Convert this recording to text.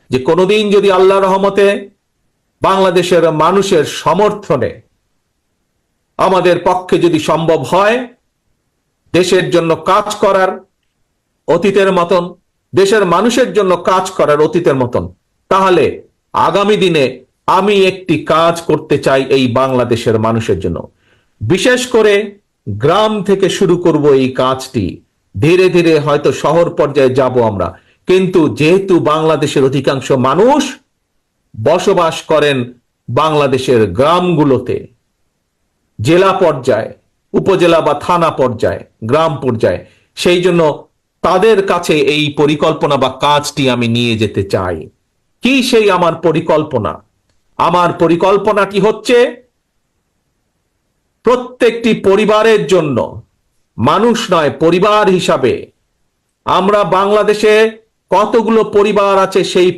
যে কোনোদিন যদি আল্লাহর রহমতে বাংলাদেশের মানুষের সমর্থনে আমাদের পক্ষে যদি সম্ভব হয় দেশের জন্য কাজ করার অতীতের মতন, দেশের মানুষের জন্য কাজ করার অতীতের মতন, তাহলে আগামী দিনে আমি একটি কাজ করতে চাই এই বাংলাদেশের মানুষের জন্য। বিশেষ করে গ্রাম থেকে শুরু করব এই কাজটি। ধীরে ধীরে হয়তো শহর পর্যায়ে যাব আমরা, কিন্তু যেহেতু বাংলাদেশের অধিকাংশ মানুষ বসবাস করেন বাংলাদেশের গ্রামগুলোতে, জেলা পর্যায়ে, উপজেলা বা থানা পর্যায়ে, গ্রাম পর্যায়ে, সেই জন্য তাদের কাছে এই পরিকল্পনা বা কাজটি আমি নিয়ে যেতে চাই। কি সেই আমার পরিকল্পনা? আমার পরিকল্পনাটি হচ্ছে প্রত্যেকটি পরিবারের জন্য, মানুষ নয় পরিবার হিসাবে, আমরা বাংলাদেশে কতগুলো পরিবার আছে সেই